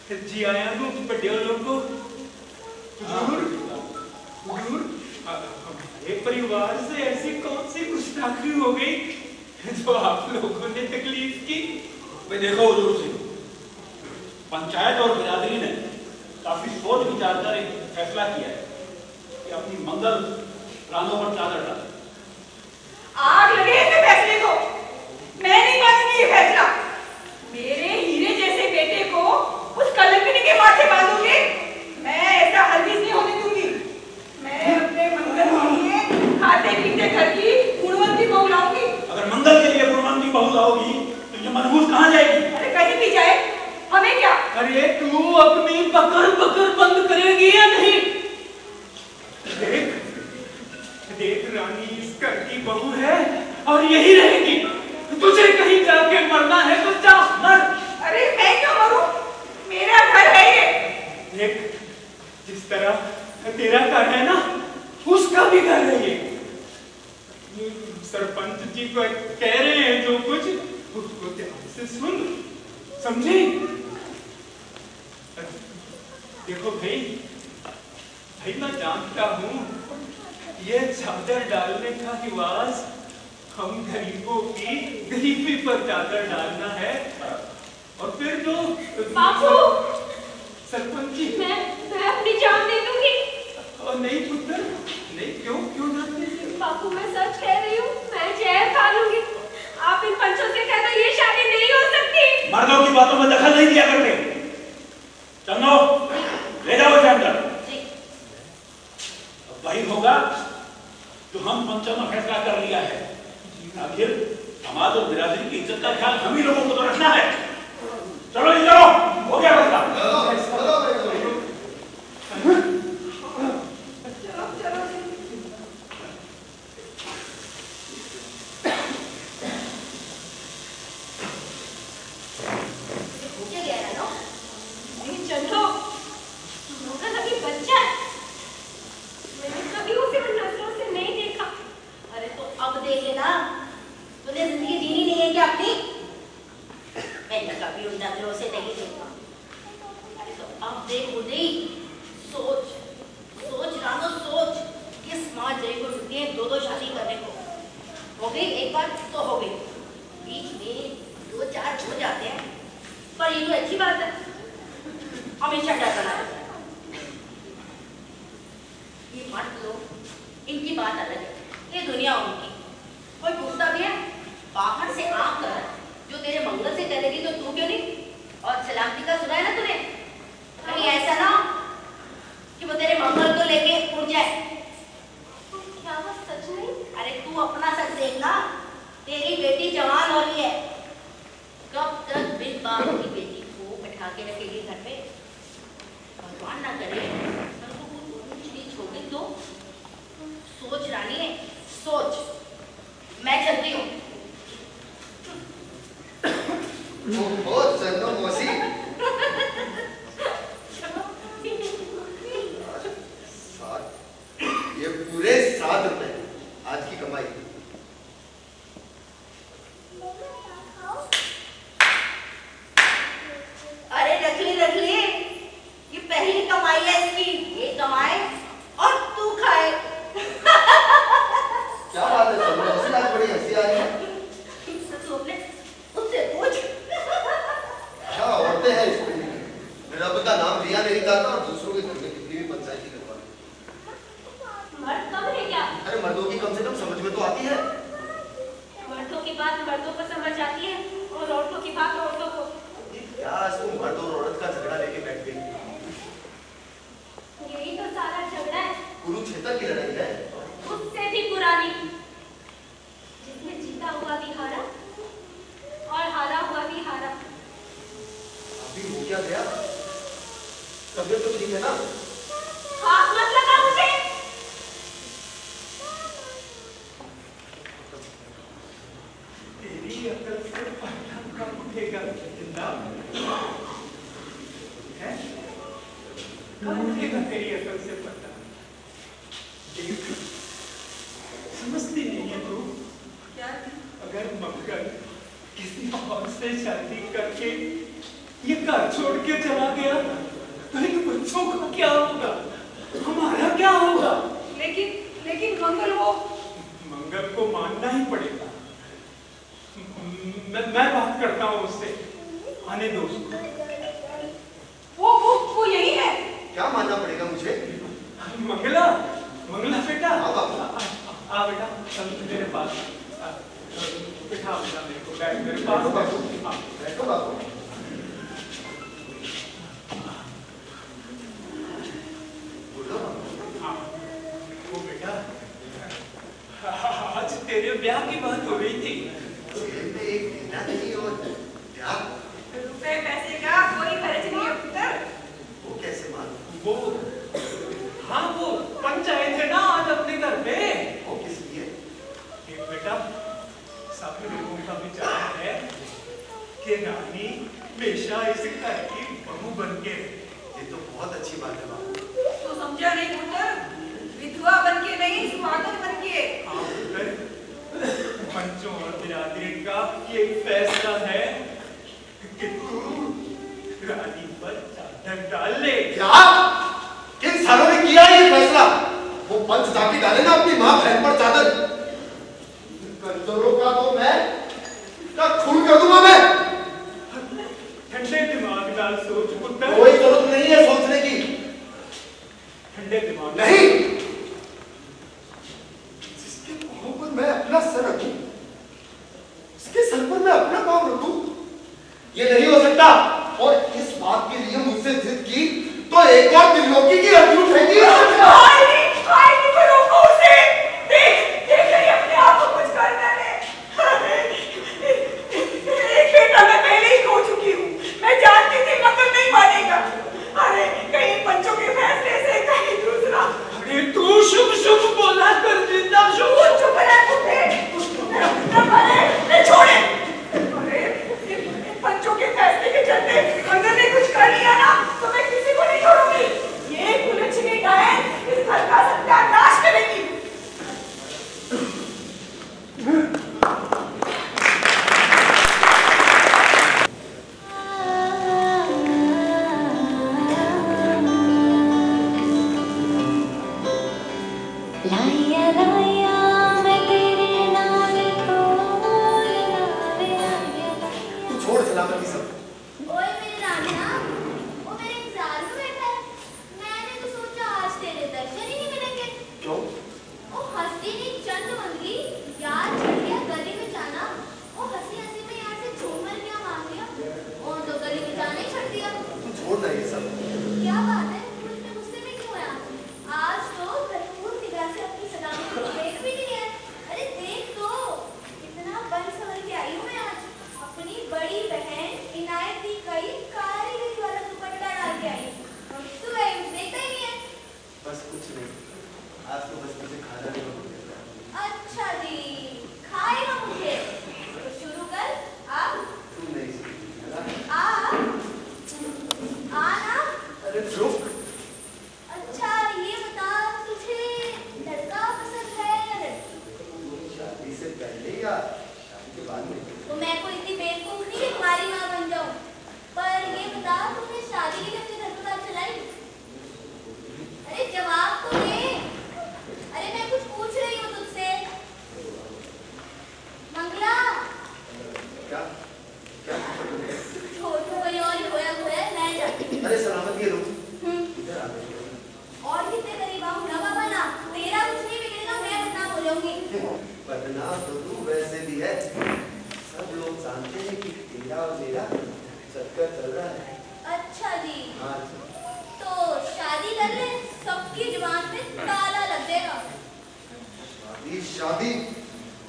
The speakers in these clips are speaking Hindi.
जी आया हूँ बड़े लोगों हुजूर, हमारे परिवार से ऐसी कौन सी गुस्ताखी हो गई जो आप लोगों ने तकलीफ की? भाई देखो हुजूर सिंह, पंचायत और बिरादरी ने काफी सोच विचार कर एक फैसला किया है कि अपनी मंगल रानों पर चादर डालें। आग लगे इस फैसले को। मैं नहीं मानूंगी ये फैसला। मेरे हीरे जैसे बेटे को उस कलंकिनी के माथे बांधूंगी। मैं ऐसा हरगिज नहीं होने दूंगी। मैं अपने मंगल के लिए खाते पीते घर की गुणवंती बहू लाऊंगी। अगर मंगल के लिए गुणवंती बहू लाओगी तो ये मनहूस कहाँ जाएगी? अरे कहीं भी जाए, हमें क्या? अरे तू अपनी बकर बकर बंद करेगी या नहीं? देख देख रानी इस घर की बहू है और यही रहेगी। तुझे कहीं जाके मरना है तो जा मर। अरे मैं क्यों मरूं? मेरा घर है ये। देख जिस तरह तेरा घर है ना, उसका भी घर है ये। सरपंच जी को कह रहे हैं जो कुछ, उसको ध्यान से सुन, समझे? देखो भाई, मैं जानता हूं ये चादर डालने का रिवाज हम गरीबों की गरीबी पर चादर डालना है। और फिर जो बापू, सरपंच जी, मैं अपनी जान दे दूंगी। और नहीं पुत्र, नहीं, क्यों ना दे? बापू मैं सच कह रही हूँ, मैं जहर खा लूंगी। आप इन पंचों से कहना ये शादी नहीं हो सकती। मर्दों की बातों में दखल नहीं दिया करते। चलो ले जाओ इसे अंदर। वही होगा तो हम पंचों ने फैसला कर लिया है। आखिर हमारे बिरादरी की इज्जत का ख्याल हम ही लोगों को तो रखना है। चलो ये चलो, हो गया फैसला। समझती नहीं है तू? अगर मगर किसी और से शादी करके ये घर छोड़ के चला गया तो इन बच्चों का क्या होगा, हमारा क्या होगा? लेकिन मंगल को मानना ही पड़ेगा। मैं बात करता हूँ उससे, आने दो उसको। वो यही है। क्या मानना पड़ेगा मुझे? मंगला बेटा, आ बेटा मेरे पास, बिठा बेटा मेरे को, बैठ मेरे पास बैठो बाबू। बोलो वो बेटा, आज तेरे ब्याह की बात हो रही थी। जेब में एक महीना नहीं और ब्याह? रुपए पैसे का कोई खर्च नहीं है पुत्र। वो कैसे मालूम? वो पंच आए थे ना आज अपने घर पे। वो किस लिए? एक बेटा, सब लोगों का विचार है कि रानी हमेशा इस घर की बहू बन के। ये तो बहुत अच्छी बात है बाबू। तो समझा नहीं पुत्र, विधवा बन के नहीं, सुहागन बन के। पंचों और बिरादरी का ये फैसला है कि तू रानी पर चादर डाल ले। क्या? किन सालों ने किया ये फैसला? वो पंच जाके डाले ना अपनी माँ बहन पर चादर। कंजरों का तो मैं खून कर दूंगा मैं। ठंडे दिमाग डाल सोच पुत्र। कोई जरूरत नहीं है सोचने की। ठंडे दिमाग नहीं, जिसके पांव पर मैं अपना सर रखूं, उसके सर पर मैं अपना पांव रखूं, ये नहीं हो सकता। और इस बात के लिए मुझसे जिद की तो एक और त्रिलोकी की हड्डी उठेगी। रोको उसे। देख रही अपने आप को कुछ करने में। एक बेटा मैं पहले ही खो चुकी हूँ। मैं जानती थी मंगल नहीं मानेगा। अरे कहीं पंचों के फैसले से कहीं दूसरा। अरे तू शुभ बोला कर, जिंदा शुभ। चुप रह कुत्ते। छोड़े। अरे पंचों के फैसले के चलते मंगल ने कुछ कर लिया ना तो मैं किसी को नहीं छोड़ूंगी। ये कुलच्छनी गाय इस घर का सत्यानाश करेगी। छोड़ सलामती सब। ओए मेरे राजा, वो मेरे इंतजार में बैठा है। मैंने तो सोचा आज तेरे दर्शन ही नहीं मिलेंगे। क्यों? वो हंसी नहीं चंद मंगी, यार चढ़ गया गली में जाना। वो हंसी में यहाँ से झूमर क्या मांग लिया और तो गली में जाना ही छड़ दिया। तू छोड़ ना ये सब। क्या बात है, तू इतने गुस्से में क्यों है? आज तो भरपूर निगाह से अपनी सलामत को देख भी नहीं है। अरे देख तो, कितना बन संवर के आई हूँ मैं आज। अपनी बड़ी बहन इनायत दी कई कारीगरी वाला दुपट्टा डाल के आई। तू देखता ही नहीं है। बस कुछ नहीं, आज तो बस मुझे खाना नहीं मिलेगा। अच्छा जी, खाएगा मुझे तो शुरू कर। अब तू नहीं सीखी है ना? आ ना। अरे चुप। अच्छा ये बता, तुझे लड़का पसंद है या लड़की? शादी से पहले या शादी के बाद में? तो मैं कोई इतनी बेवकूफ नहीं कि तुम्हारी माँ बन जाऊं। पर ये बता, तुमने शादी के लिए अपने घर पर बात चलाई? अरे जवाब तो दे। अरे मैं कुछ पूछ रही हूँ तुझसे। मंगला। क्या? क्या? छोटू कोई और होया मैं जाती हूँ। अरे सलामत ये रुक। इधर आ गई। और कितने करीब आऊँ ना बाबा ना, तेरा कुछ नहीं बिगड़ेगा, मैं बदनाम हो जाऊंगी। बदनाम तो तू वैसे भी है। सब लोग जानते हैं कि तेरा और मेरा चक्कर चल रहा है। अच्छा जी। हाँ। तो शादी कर ले, सबकी जुबान पे ताला लग जाएगा। शादी?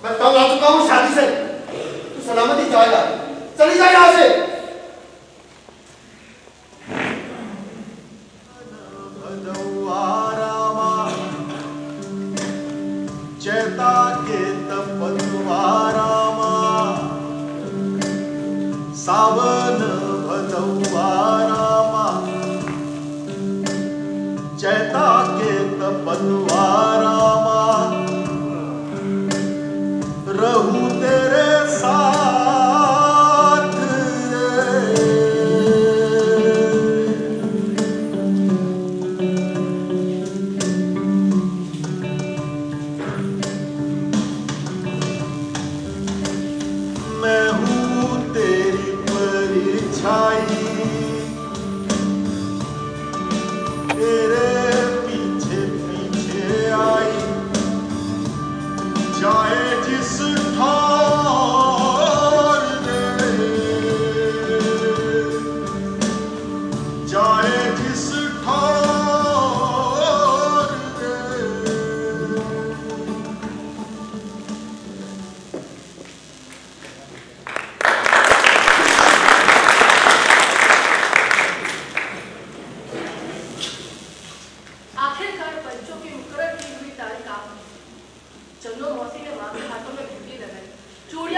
मैं तंग आ चुका हूँ शादी से। तू सलामती जाएगा, चली जा यहाँ से। चैता के तपद्वारामा सावन भदौवारामा चैता के तपद्वारामा रहूं तेरे साथ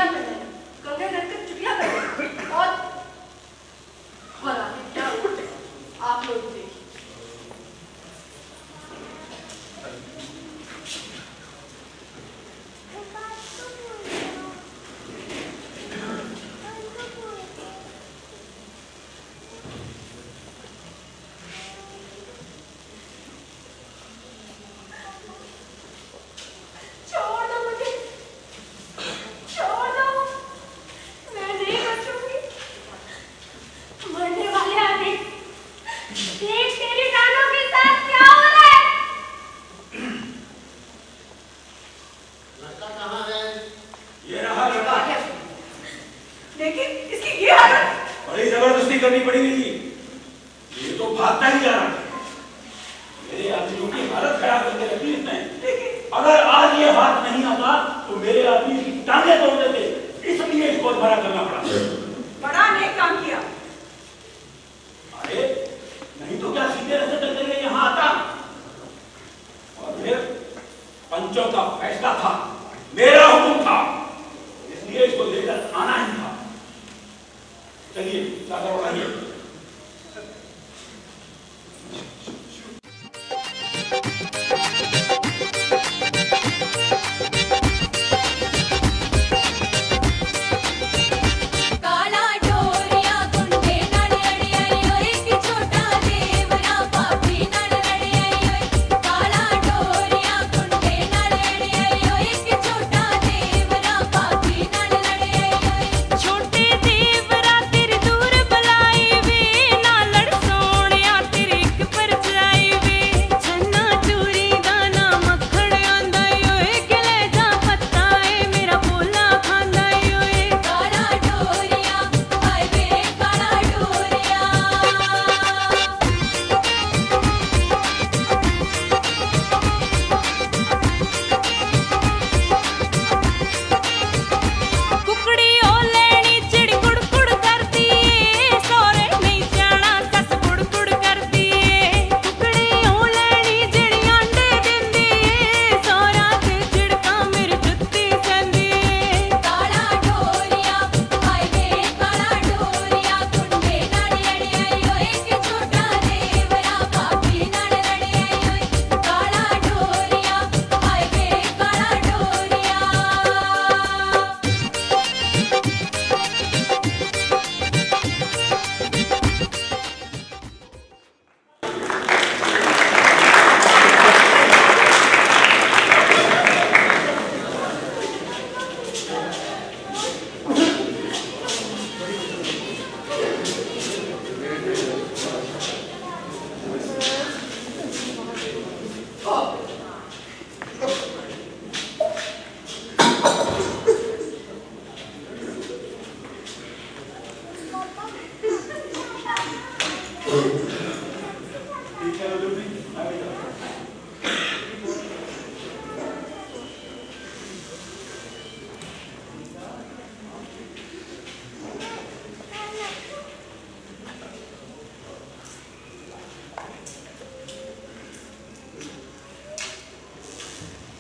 हीरा पहने, कंगन रखकर चुटिया पहने और आगे क्या हुआ आप लोग देखिए।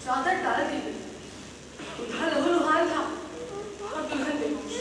चादर डाल दी गई, दूल्हा लहूलुहान था और दुल्हन बेहोश।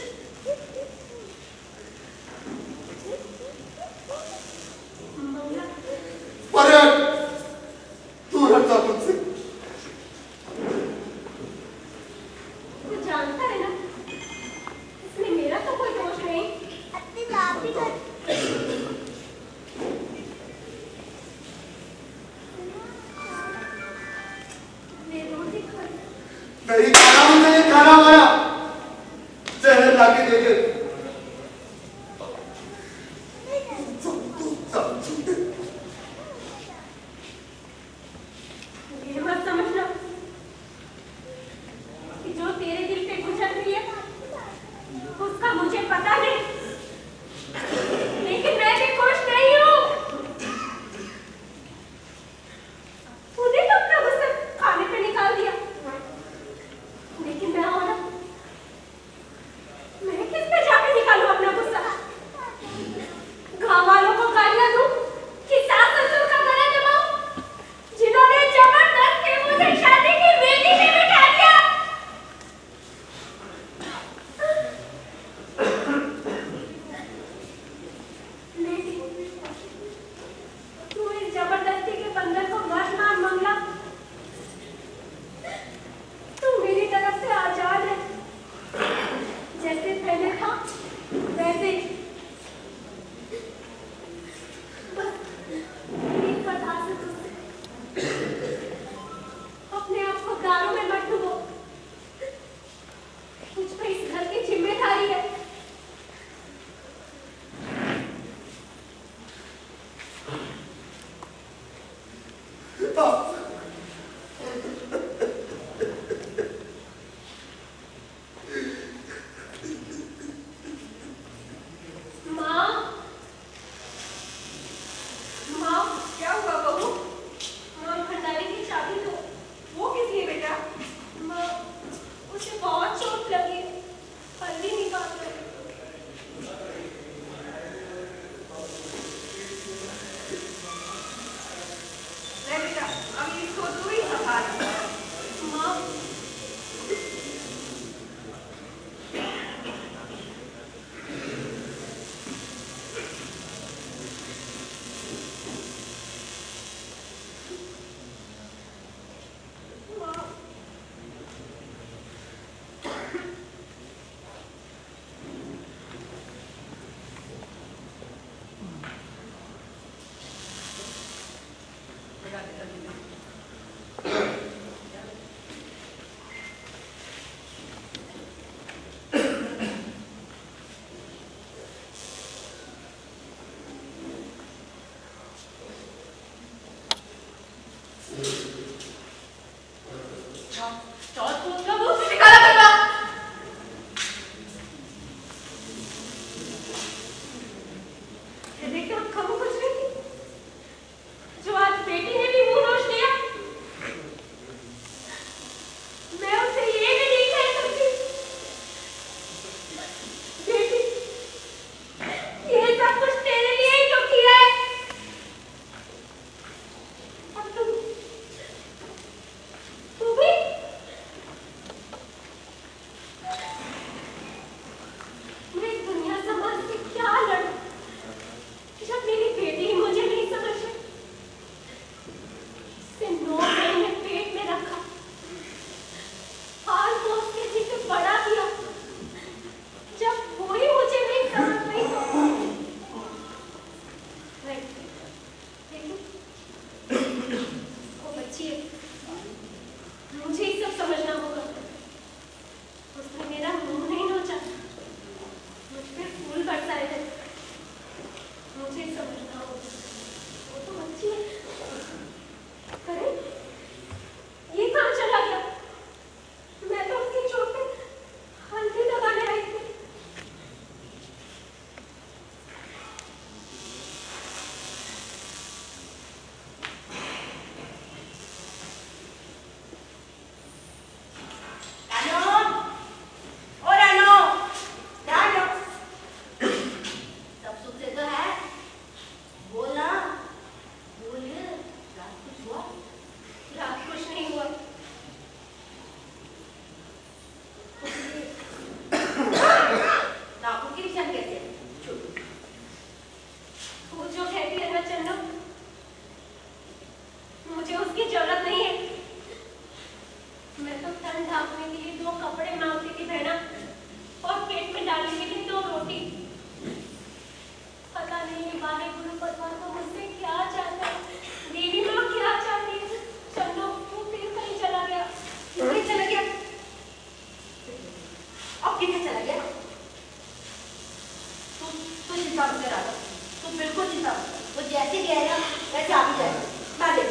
चिंता मत कर राघव, तुम बिल्कुल चिंता मत कर। वो जैसे कह रहा वैसे आ भी जाएगा। मैं ले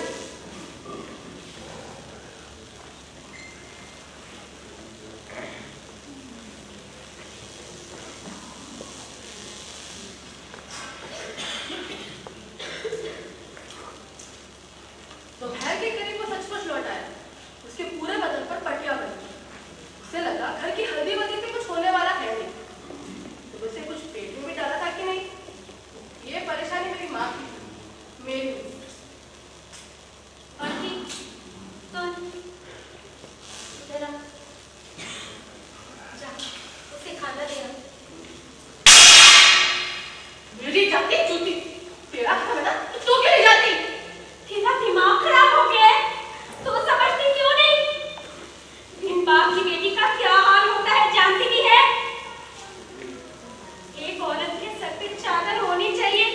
दोपहर के करीब वो सचमुच लौट आया। उसके पूरे बदन पर पट्टियां बनी। उसे लगा घर की हल्दी वल्दी पे कुछ होने वाला है नहीं। तो उसे कुछ पेट में भी डाला था कि नहीं? ये परेशानी मेरी माँ की, मेरी आंटी, कौन? जरा जा, उसे खाना दे आ। मेरी जाती चूती, तेरा खाना तू क्यों नहीं जाती? तेरा दिमाग खराब हो गया है, तो समझती क्यों नहीं? बिन बाप की बेटी का क्या हाल होता है जानती भी है? एक औरत के सर पे चादर होनी चाहिए,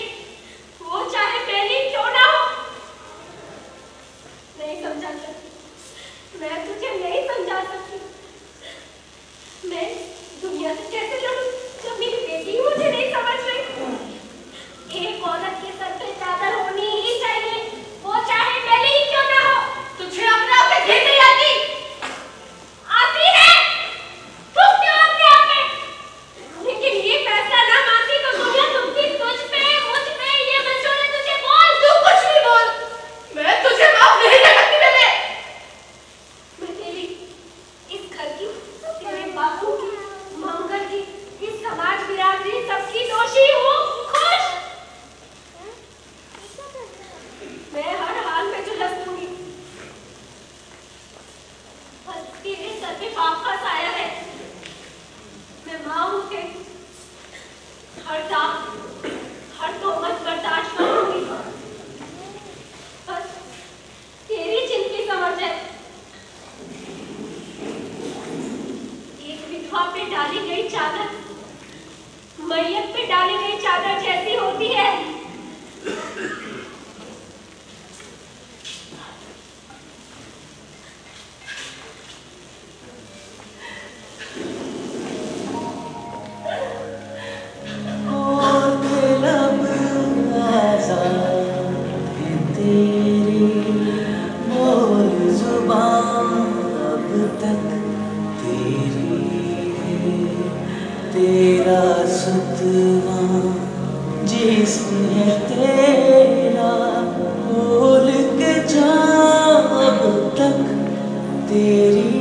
वो चाहे पहली क्यों ना हो। नहीं समझा सकती, मैं तुझे नहीं समझा सकती। मैं दुनिया से कैसे लड़ूं जब मेरी बेटी ही मुझे नहीं समझ रही। एक औरत के सर पे चादर होनी ही चाहिए, वो चाहे पहले ही क्यों ना हो। तुझे अपने आप पे घेर नहीं आती? आती है, तुम क्यों अपने आप पे? लेकिन ये फैसला ना मानती तो दुनिया तुमसे तुझ पे मुझ पे ये मंजूर है। तुझे बोल, तू कुछ भी बोल, मैं तुझे माफ नहीं कर सकती। मैं तेरी इस घर की, तेरे बापू की, मंगल की, इस समाज बिरादरी सबकी दोषी हूँ। खुश मैं हर हाल में झुलस दूंगी। बस तेरे सर पे पाप का साया है। मैं माँ हूँ तेरी, हर दाग, हर तोहमत बर्दाश्त करूंगी। बस तेरी जिंदगी समझ है। एक विधवा पे डाली गई चादर मैयत पे डाली गई चादर जैसी होती है। तेरा सुतवा जिस्म है तेरा, बोल के जा अब तक तेरी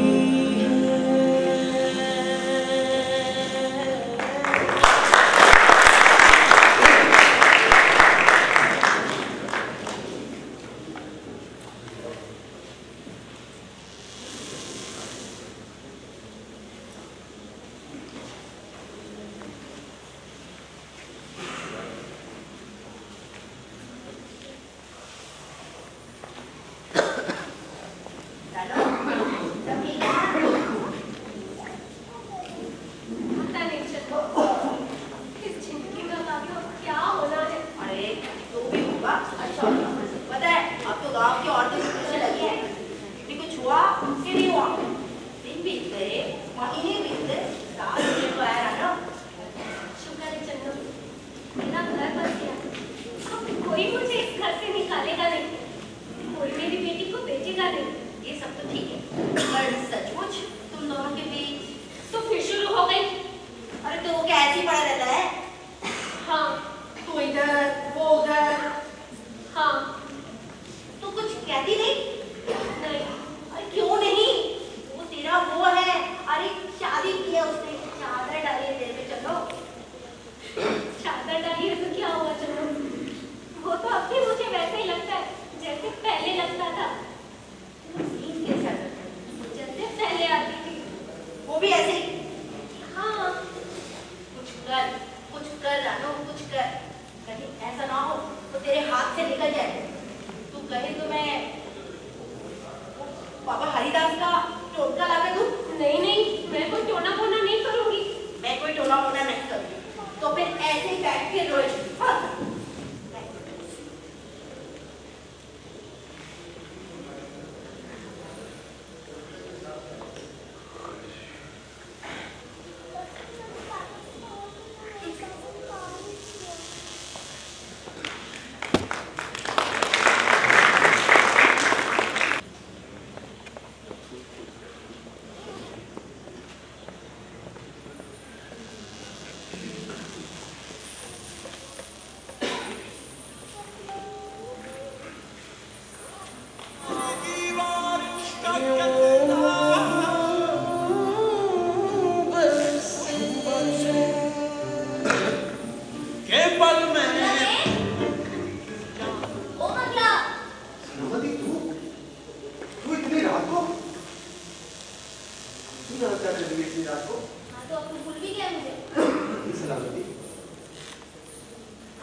सलामती।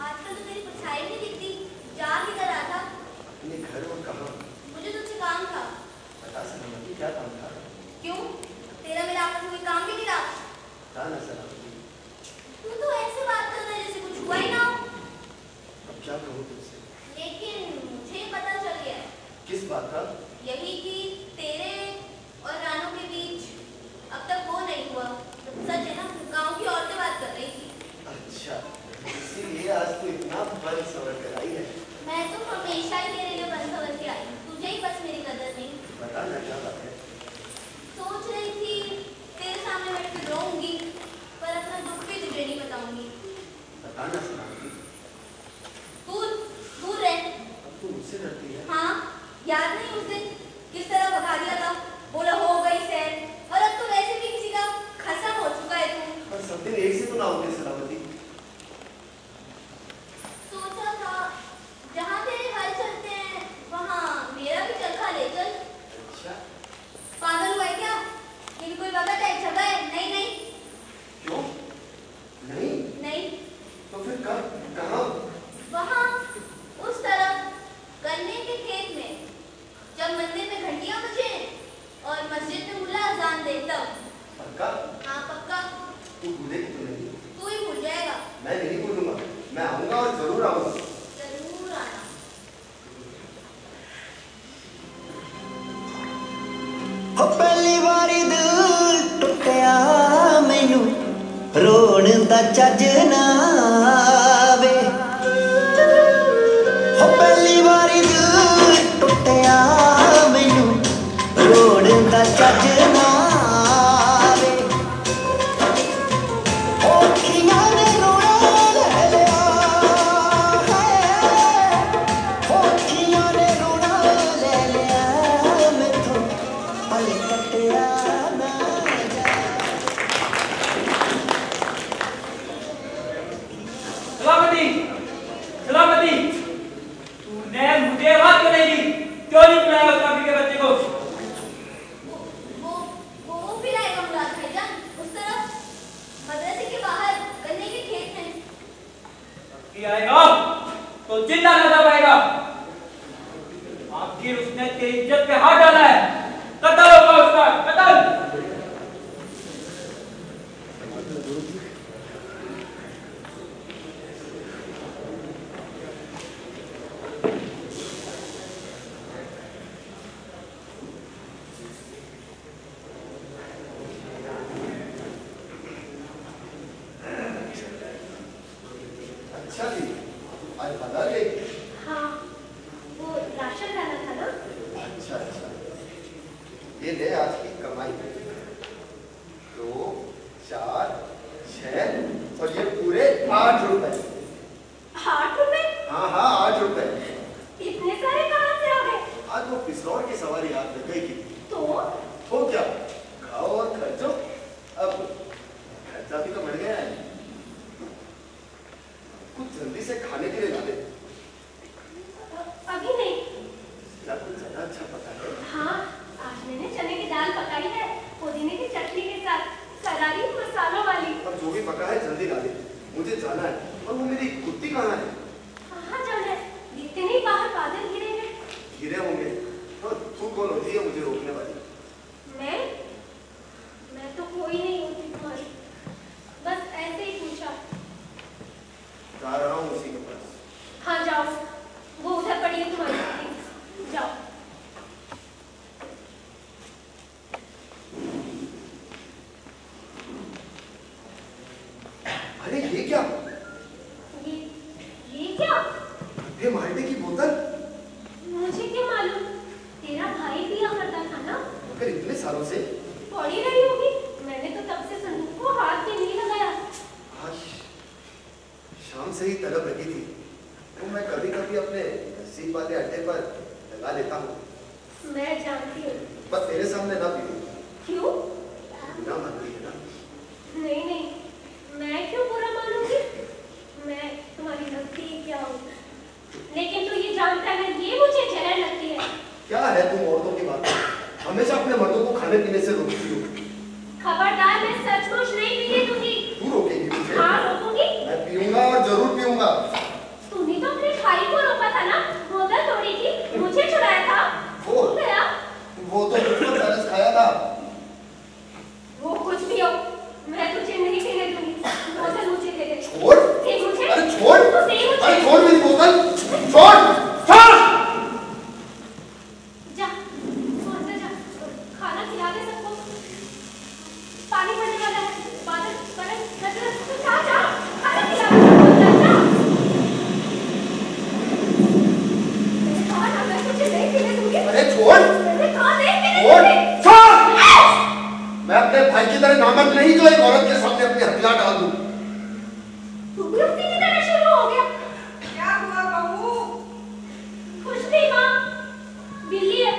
आजकल तो तेरी परछाई नहीं दिखती, जा किधर रहा था? अपने घर और कहाँ? मुझे तुझसे काम था। बता सलामती, क्या काम था? क्यों? तेरा मेरा आपस में कोई काम भी नहीं रहा? बता ना सलामती। तू तो ऐसे बात कर रहा है जैसे कुछ हुआ ही ना हो। अब क्या कहूँ तुझसे? लेकिन मुझे पता चल गया है। किस बात का? यही कि तेरे और रानू के बीच अब तक वो नहीं हुआ। सच है ना? गांव की औरतें बात कर रही थी। अच्छा, इसीलिए आज तू इतना बन सवर कर आई है। मैं तो हमेशा ही तेरे लिए बन सवर के आई, तुझे ही बस मेरी कदर नहीं। बता ना क्या बात है? सोच रही थी तेरे सामने बैठ के रोऊंगी, पर अपना दुख भी तुझे नहीं बताऊंगी। बता ना सलामती। दूर दूर रह। अब तू मुझसे डरती है? हाँ, याद नहीं उस दिन किस तरह भगा दिया था? बोला हो गई सैर, और अब तो वैसे भी किसी का खसम हो चुका है तू। पर सब दिन एक से तो ना होते सलामती। सोचा था जहाँ तेरे हल चलते हैं वहाँ मेरा भी चरखा ले चल। अच्छा, पागल हुआ है क्या? ये भी कोई वक्त है, जगह है? नहीं नहीं क्यों? नहीं नहीं। तो फिर कब, कहाँ? वहाँ उस तरफ गन्ने के खेत में, जब मंदिर में घंटियां बजे और मस्जिद में मुल्ला अजान दे तब। पक्का? हाँ पक्का। तू भूलेगी तो नहीं? तू ही भूल जाएगा। मैं नहीं भूलूंगा, मैं आऊंगा और जरूर आऊंगा। जरूर आना। हो पहली बारी दिल टुटिया मैनू रोण दा चज ना आवे। हो पहली बारी दिल टुटिया मैनू रोण दा चज ना आवे। ओ अखियां ने रोना ले लिया है, ओ अखियां ने रोना ले लिया मैथों पल कटिया ना जा। सलामती, सलामती, तूने मुझे आवाज क्यों नहीं दी? क्यों नहीं बुलाया उस काफी के बच्चे को? वो फिर आएगा मुराद भाईजान, उस तरफ मदरसे के बाहर गन्ने के खेत में। कि आएगा तो जिंदा नजर आएगा। आखिर उसने तेरी इज्जत पे हाथ डाला है, कत्ल होगा उसका, कत्ल। अच्छा जी, आज बाजार गई? हाँ, वो राशन लाना था ना। अच्छा अच्छा, ये ले आज की कमाई। 2, 4, 6 और ये पूरे 8 रुपए। 8 रुपए? हाँ हाँ, 8 रुपए। इतने सारे कहाँ से आ गए? आज वो पिसरौर की सवारी याद लग गई थी। तो क्या, खाओ और खर्चो। अब खर्चा भी तो बढ़ गया है, कुछ जल्दी से खाने के लिए ला दे। अभी नहीं। क्या कुछ ज्यादा अच्छा पता है? हाँ, आज मैंने चने की दाल पकाई है, पुदीने की चटनी के साथ, करारी मसालों वाली। अब जो भी पका है जल्दी ला दे, मुझे जाना है। और वो मेरी कुत्ती कहाँ है? कहाँ जाना है? दिखते नहीं बाहर बादल घिरे हैं। घिरे होंगे। और तू कौन होती है मुझे रोकने वाली? मैं तो कोई नहीं होती तुम्हारी, बस ऐसे ही पूछा। जा रहा हूँ उसी के पास। हाँ जाओ, वो उधर पड़ी है तुम्हारी कुत्ती, जाओ। अरे ये क्या? ये क्या? ये माल्टे की बोतल। मुझे क्या मालूम, तेरा भाई पिया करता था ना। मगर इतने सालों से पड़ी रही होगी, मैंने तो तब से संदूक को हाथ भी नहीं लगाया। आज शाम से ही तलब लगी थी, तो मैं कभी कभी अपने नसीब वाले अड्डे पर लगा लेता हूँ। मैं जानती हूँ। बस तेरे सामने ना पीऊँ। क्यों? बुरा मानती है ना? नहीं नहीं, मैं क्यों बुरा मानूंगी? मैं तुम्हारी लगती ही क्या हूँ, लेकिन तू ये जानता है ये मुझे जहर लगती है। क्या है तुम औरतों की बात? हमेशा अपने मर्दों को खाने पीने से रोकती हो। खबरदार, मैं सचमुच नहीं पीने दूंगी। तू रोकेगी मुझे? हाँ दूं। तू भी उसी की तरह शुरू हो गया। क्या हुआ बहू? कुछ नहीं माँ, बिल्ली है,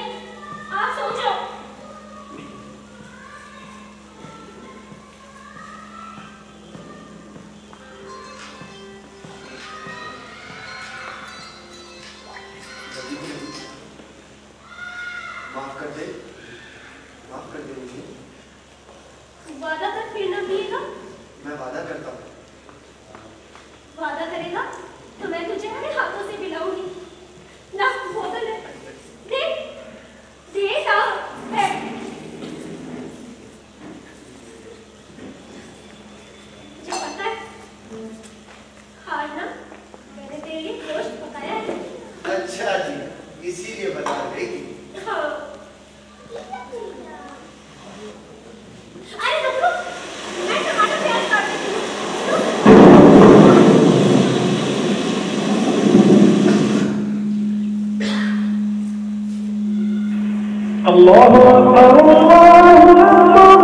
आप सो जाओ। माफ कर दे मुझे। वादा कर फिर न पिएगा। मैं वादा करता हूँ। वादा करेगा तो मैं तुझे अपने हाथों से पिलाऊंगी। ना बोतल है, दे दे साहब है। मुझे पता है हारना, मैंने तेरे लिए गोश्त पकाया है। अच्छा जी, इसीलिए बता रहे कि हाँ। अरे रुक रुक, मैं टमाटर प्याज काट देती हूँ। अल्लाहु अकबर, अल्लाहु अकबर,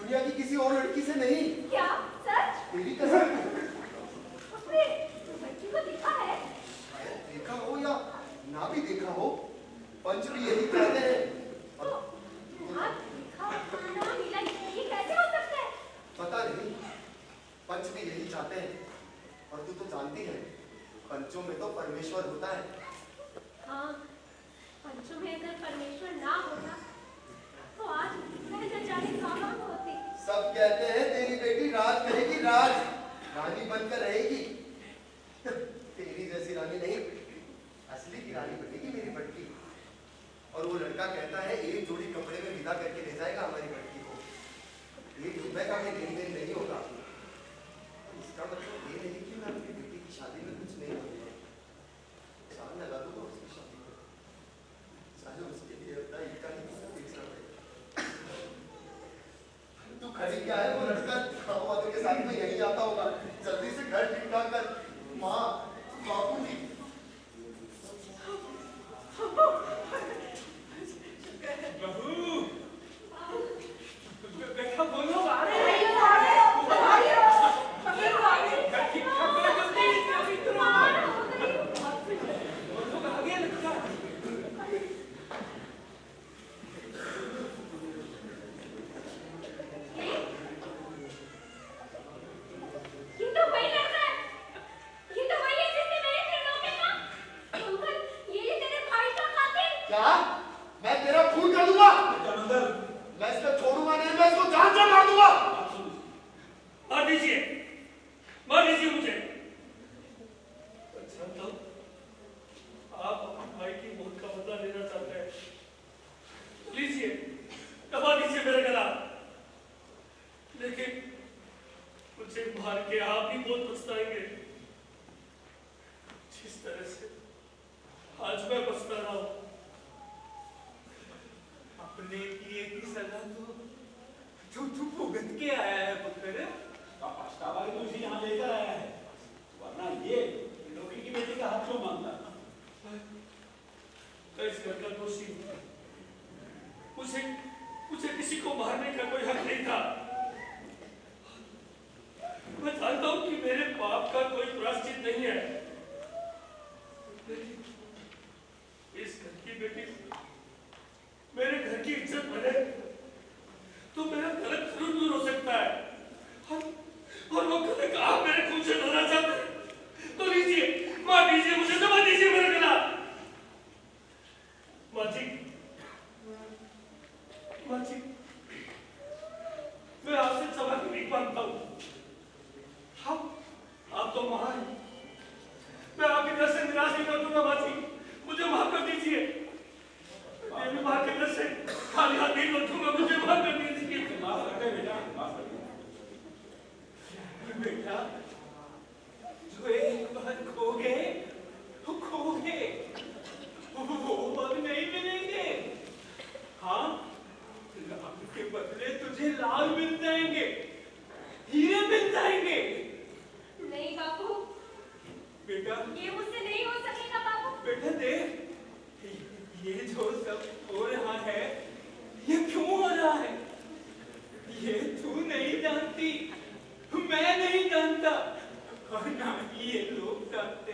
दुनिया की किसी और लड़की से नहीं। क्या सच? तेरी कसम। उसने लड़की को देखा है? शायद देखा हो या ना भी देखा हो, पंच भी यही कहते हैं। तो ना देखा ना मिला, ये कैसे हो सकता है? पता नहीं, पंच भी यही चाहते हैं। और तू तो जानती है, पंचों में तो परमेश्वर होता है। हाँ, पंचों में अगर परमेश्वर ना होता तो आज मैं न जाने कहाँ होती। सब कहते हैं तेरी बेटी राज करेगी, रानी बनकर रहेगी। तेरी जैसी रानी नहीं, असली की रानी बनेगी मेरी बटकी। और वो लड़का कहता है एक जोड़ी कपड़े में विदा करके ले जाएगा हमारी बटकी को। एक रुपए का भी लेन देन नहीं होगा। इसका मतलब ये नहीं कि मैं अपनी बेटी की शादी में कुछ नहीं करूंगा। चांद लगा दूंगा उसकी शादी में, चाहे उसके लिए अपना इनका नहीं बेचना पड़ेगा। तू खड़ी क्या है, वो लड़का खाओ के साथ में यही आता होगा। जल्दी से घर ठीक ठाक कर। माँ, बापू जी। बहू, बेटा बोलो, आ रहे घर ठीक ठाक कर जल्दी, जल्दी करो। वो लोग आ गए लगता है। ये तो वही लग रहा है, ये तो वही है जिसने मेरे फिल्मों में कहा। अंकल, ये तेरे भाई का कातिल। क्या? मैं तेरा खून कर दूंगा। मैं इसको छोड़ूंगा नहीं, मैं इसको जान से मार दूंगा। मार दीजिए मुझे। अच्छा तो आप अपने भाई की मौत का बदला लेना चाहते हैं, लीजिए, दबा दीजिए मेरा गला। लेकिन मुझे मार के आप ही बहुत पछताएंगे, जिस तरह से आज मैं पछता रहा हूं। अपने किए की सजा तो तू भुगत के आया है पुत्र। पछतावा तो इसी यहाँ लेकर आया है, वरना ये लौकी की बेटी का हाथ क्यों मांगता? तो इस घर का दोषी मुझे किसी को मारने का कोई हक नहीं था। मैं जानता हूं कि मेरे पाप का कोई प्रायश्चित नहीं है, लेकिन इस घर की बेटी मेरे घर की इज्जत बने तो मेरा गलत जरूर दूर हो सकता है। और वो गलत आप मेरे खून से धोना चाहते तो लीजिए, मार दीजिए मुझे, दबा दीजिए मेरा गला। माँ जी, मैं आपसे क्षमा की भीख मांगता हूँ। आप तो मां हैं, मैं आपकी तरफ से निराश नहीं कर दूंगा। माँ जी, मुझे माफ कर दीजिए। मैं भी मां की तरफ से खाली हाथ नहीं लौटूंगा, मुझे माफ कर दीजिए। माफ करते बेटा, माफ करते। बेटा, जो एक बार खो गए वो अब नहीं मिलेंगे। हाँ, लाल के बदले तुझे लाल मिल जाएंगे, हीरे मिल जाएंगे। नहीं बाबू, बेटा, ये मुझसे नहीं हो सकेगा बाबू। बेटा देख, ये जो सब हो रहा है, ये क्यों हो रहा है? ये तू नहीं जानती, मैं नहीं जानता, और ना ही ये लोग जानते।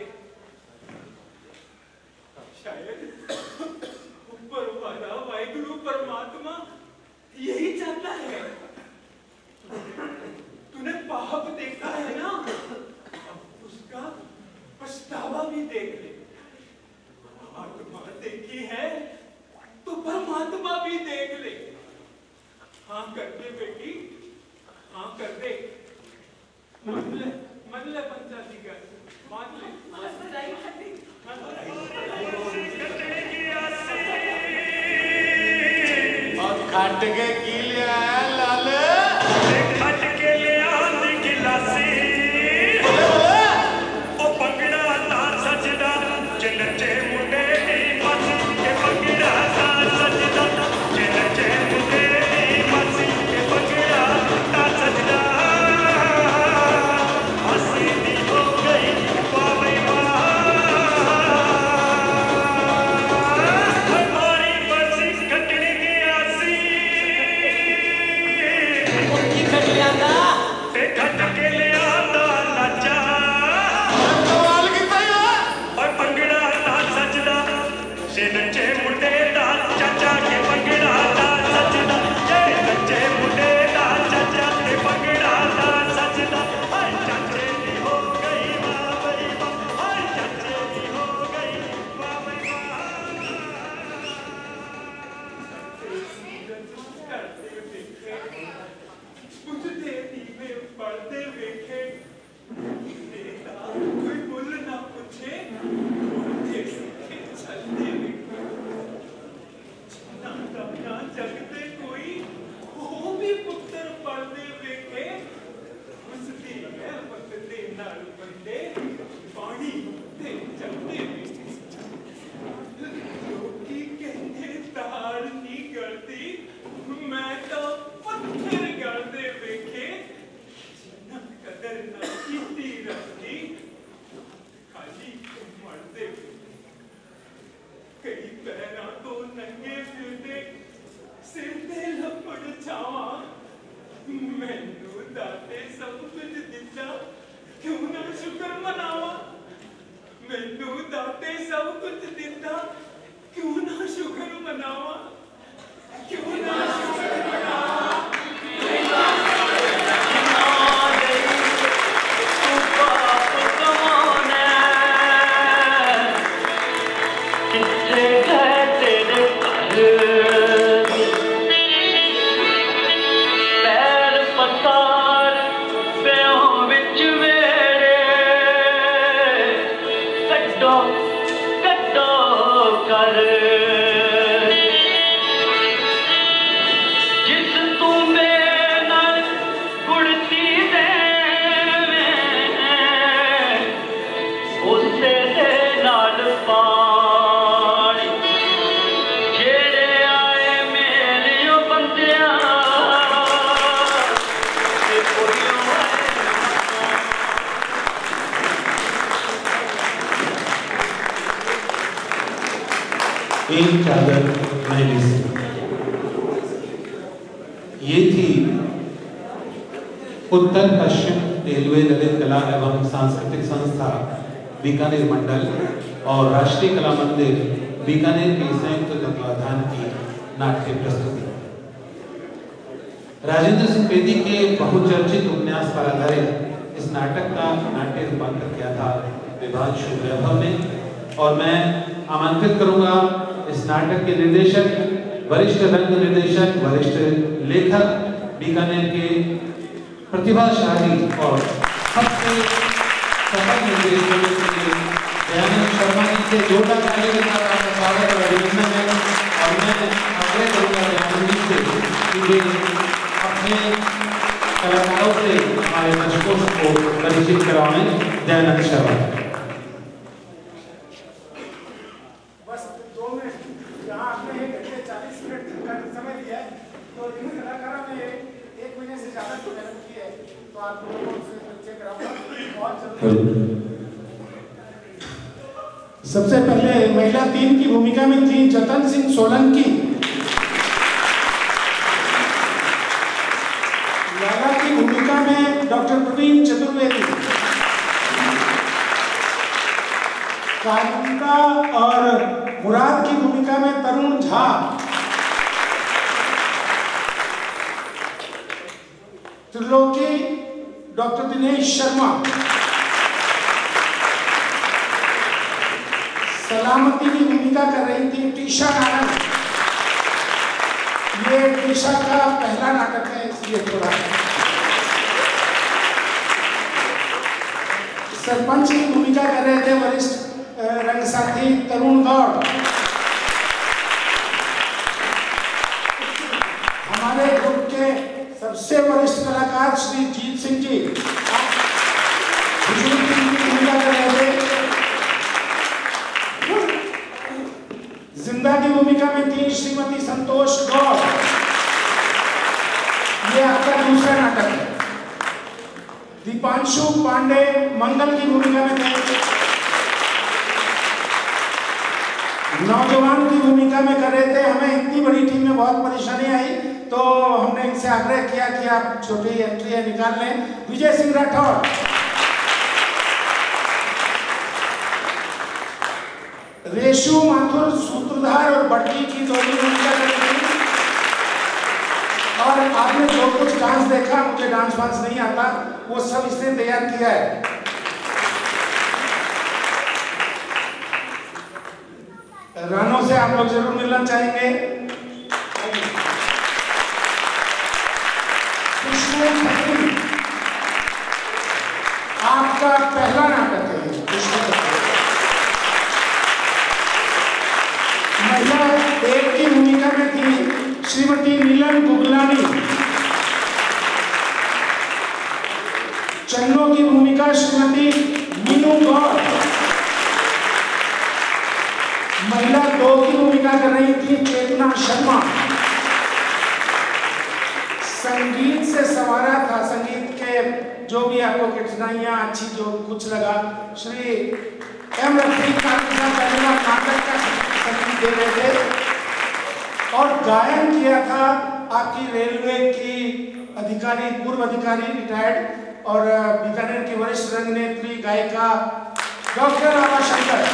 शायद ऊपर वाला वाहिगुरु परमात्मा यही चाहता है। तूने पाप देखा है ना, अब उसका पछतावा भी देख ले। आत्मा देखी है तो परमात्मा भी देख ले। हाँ कर दे बेटी, हाँ कर दे। मान ले पंचायती का, मान ले। खट के की लिया लाल, खट के लिया गिलासी, ओ पंगड़ा ता सजदा जिनचे मुंडे मसी के पंगड़ा ता सजदा जिनचे मुंडे मसी के पंगड़ा ता सजदा। हसी दी हो गई बाबई हमारी बसी कटने की आसी। मनावा, मैनू दाते सब कुछ दिता, क्यों ना शुक्र मनावा, क्यों ना शुक्र मनावा। एक चादर मैली से, ये थी उत्तर पश्चिम रेलवे ललित कला एवं सांस्कृतिक संस्था बीकानेर मंडल और राष्ट्रीय कला मंदिर बीकानेर के संयुक्त तत्वाधान की नाट्य प्रस्तुति। राजेंद्र सिंह बेदी के बहुचर्चित उपन्यास पर आधारित इस नाटक का नाट्य रूपांतर किया था विभांशु वैभव ने, और मैं आमंत्रित करूंगा इस नाटक के निर्देशक, वरिष्ठ रंग निर्देशक, वरिष्ठ लेखक, बीकानेर के प्रतिभाशाली और सबसे सफल निर्देशकों के दयानंद शर्मा जी से जोरदार तालियों के साथ आपका स्वागत और अभिनंदन है। और मैं आग्रह करूंगा दयानंद जी से कि वे अपने कलाकारों से हमारे दर्शकों को परिचित करवाएं। दयानंद शर्मा। सबसे पहले महिला 3 की भूमिका में थी जतन सिंह सोलंकी, लाला की भूमिका में डॉक्टर प्रवीण चतुर्वेदी, कालिका और मुराद की भूमिका में तरुण झा, त्रिलोकी डॉक्टर दिनेश शर्मा, सलामती की भूमिका कर रही थी टीशा नारायण। ये टीशा का पहला नाटक है इसलिए थोड़ा। सरपंच की भूमिका कर रहे थे वरिष्ठ रंगसाथी तरुण गौड़। हमारे ग्रुप के सबसे वरिष्ठ कलाकार श्री जीत सिंह जी भूमिका कर रहे थे। जिंदा की भूमिका में थी श्रीमती संतोष गौड़। ये आपका दूसरा नाटक है। दीपांशु पांडे मंगल की भूमिका में थे। नौजवान की भूमिका में कर रहे थे। हमें इतनी बड़ी टीम में बहुत परेशानी आई तो हमने इनसे आग्रह किया कि आप छोटी एंट्री निकाल लें। विजय सिंह राठौर, रेशु माथुर सूत्रधार और बट्टी की दोनों भूमिका करेंगे। और आपने जो कुछ डांस देखा, मुझे डांस वांस नहीं आता, वो सब इसने तैयार किया है। रानों से आप लोग जरूर मिलना चाहेंगे। आपका पहला नाटक है। महिला 1 की भूमिका में थी श्रीमती नीलम गुगलानी। चन्नों की भूमिका श्रीमती मीनू गौड़। महिला 2 की भूमिका कर रही थी चेतना शर्मा। संगीत से सवारा था, संगीत के जो भी आपको कठिनाइयां अच्छी जो कुछ लगा, श्री एम रफीकांत नाटक का संगीत दे रहे थे। और गायन किया था आपकी रेलवे की अधिकारी, पूर्व अधिकारी रिटायर्ड और बीकानेर की वरिष्ठ रंगनेत्री गायिका डॉक्टर आभा शंकर।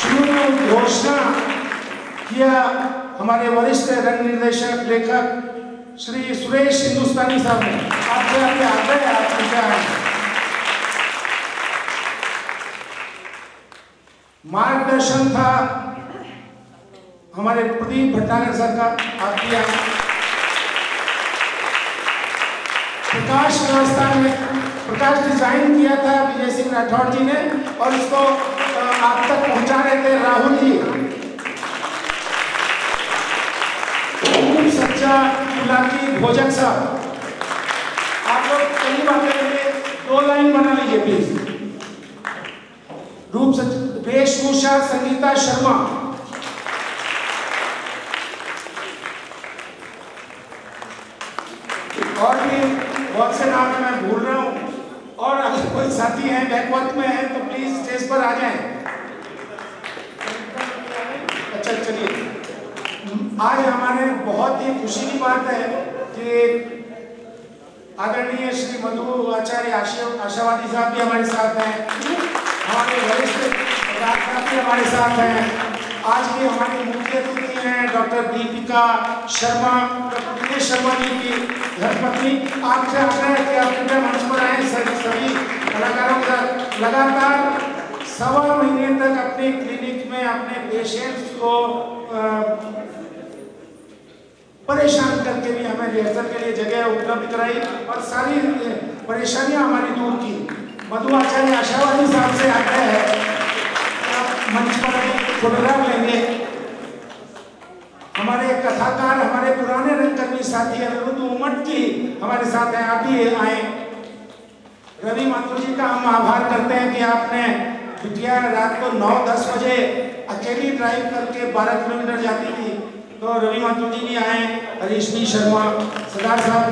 शुरू में घोषणा किया हमारे वरिष्ठ रंग निर्देशक लेखक श्री सुरेश हिंदुस्तानी साहब ने। आपसे आगे आ गए, आप क्या है। मार्गदर्शन था हमारे प्रदीप भट्टागर सर का। आप किया प्रकाश व्यवस्था में प्रकाश डिजाइन किया था विजय सिंह राठौड़ जी ने, और इसको आप तक पहुंचा रहे थे राहुल जी। सच्चा गुलाटी भोजक साहब, आप लोग कहीं बातें करिए, 2 लाइन बना लीजिए प्लीज। रूप वेशभूषा संगीता शर्मा, और भी बहुत से नाम है मैं भूल रहा हूँ। और अगर कोई साथी हैं बैकवर्थ में हैं तो प्लीज स्टेज पर आ जाएं। अच्छा चलिए, आज हमारे बहुत ही खुशी की बात है कि आदरणीय श्री मधु आचार्य आशावादी साहब भी हमारे साथ हैं, हमारे वरिष्ठ साहब भी हमारे साथ हैं। आज भी हमारी मुख्य अतिथि हैं डॉक्टर दीपिका शर्मा, डॉक्टर दिनेश शर्मा जी की धर्मपत्नी। आपसे आग्रह है कि आप कृपया मंच पर आए। सभी कलाकारों का लगातार 1.25 महीने तक अपने क्लिनिक में अपने पेशेंट्स को परेशान करके भी हमें रिहर्सल के लिए जगह उपलब्ध कराई और सारी परेशानियां हमारी दूर की। मधु आचार्य आशावादी साहब से आग्रह है कि आप मंच पर फोटोग्राफ लेंगे। हमारे कथाकार, हमारे पुराने रंगकर्मी साथी अनिरुद्ध उमट जी हमारे साथ हैं, आप भी आए। रवि माथुर जी का हम आभार करते हैं कि आपने बिटिया रात को 9-10 बजे अकेली ड्राइव करके 12 किलोमीटर जाती थी, तो रवि माथुर जी भी आए, हरीशनी शर्मा, सरदार साहब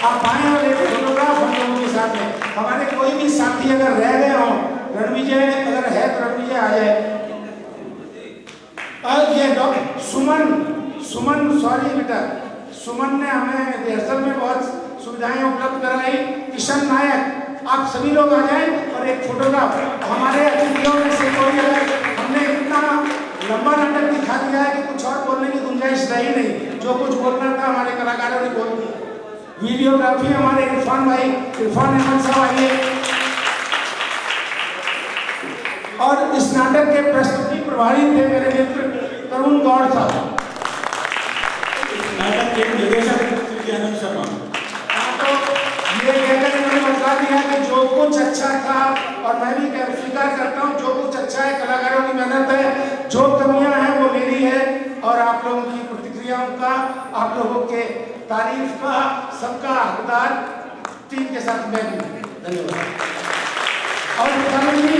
आप आए और एक फोटोग्राफ हम लोगों के साथ में। हमारे कोई भी साथी अगर रह गए हों, रणविजय अगर है तो रणविजय आ जाए। और ये सुमन सॉरी बेटा, सुमन ने हमें रिहर्सल में बहुत सुविधाएं उपलब्ध कराई। किशन नायक, आप सभी लोग आ जाएं और एक फोटोग्राफ। हमारे अतिथियों में से कोई अगर हमने इतना लंबा नाटक दिखा दिया है कि कुछ और बोलने की गुंजाइश रही नहीं, जो कुछ बोलना था हमारे कलाकारों ने बोल दिया। वीडियोग्राफी हमारे इरफान अहमद साहब आइए। और इस नाटक के प्रस्तुति प्रभारी थे मेरे मित्र तरुण गौड़ साहब, नाटक के निर्देशक आनंद शर्मा। तो ये कहकर इन्होंने बता दिया कि जो कुछ अच्छा था, और मैं भी स्वीकार करता हूँ जो कुछ अच्छा है कलाकारों की मेहनत है, जो कमियां हैं वो मेरी है, और आप लोगों की प्रतिक्रियाओं का, आप लोगों के तारीफ का सबका हकदार टीम के साथ मैं भी। धन्यवाद। और प्रधानमंत्री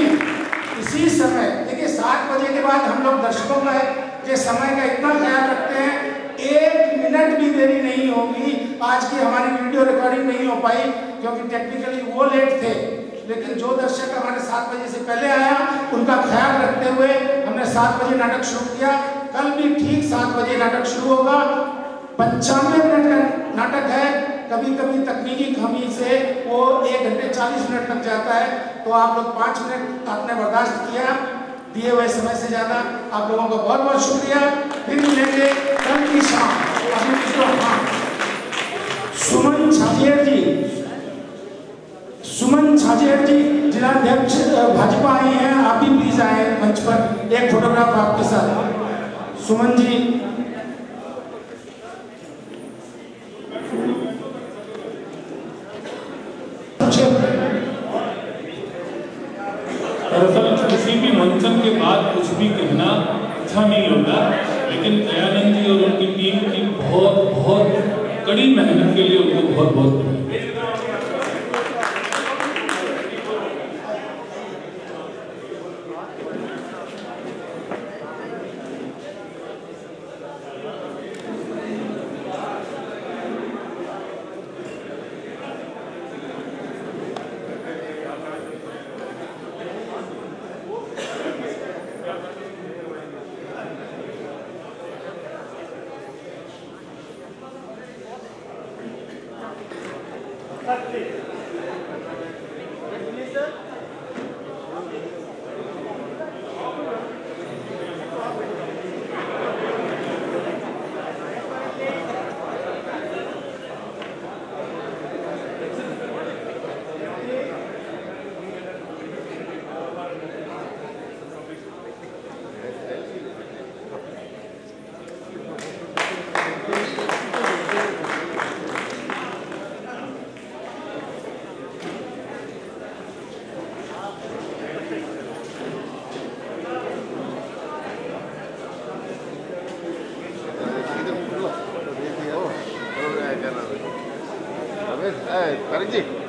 इसी समय देखिए 7 बजे के बाद हम लोग दर्शकों का ये समय का इतना ख्याल रखते हैं, 1 मिनट भी देरी नहीं होगी। आज की हमारी वीडियो रिकॉर्डिंग नहीं हो पाई क्योंकि टेक्निकली वो लेट थे, लेकिन जो दर्शक हमारे 7 बजे से पहले आया उनका ख्याल रखते हुए हमने 7 बजे नाटक शुरू किया। कल भी ठीक 7 बजे नाटक शुरू होगा। 95 मिनट का नाटक है, कभी कभी तकनीकी खामी से वो 1 घंटे 40 मिनट तक जाता है, तो आप लोग 5 मिनट आपने बर्दाश्त किया दिए हुए समय से ज्यादा। आप लोगों का बहुत बहुत शुक्रिया। फिर मिलेंगे कल की शाम। सुमन छाजेर जी जिलाध्यक्ष भाजपा आई हैं, आप भी प्लीज आए मंच पर। एक फोटोग्राफ आपके साथ। सुमन जी दरअसल किसी भी मंथन के बाद कुछ भी कहना अच्छा नहीं होता, लेकिन दयानंद जी और उनकी टीम की बहुत कड़ी मेहनत के लिए उनको बहुत बहुत Karen ji.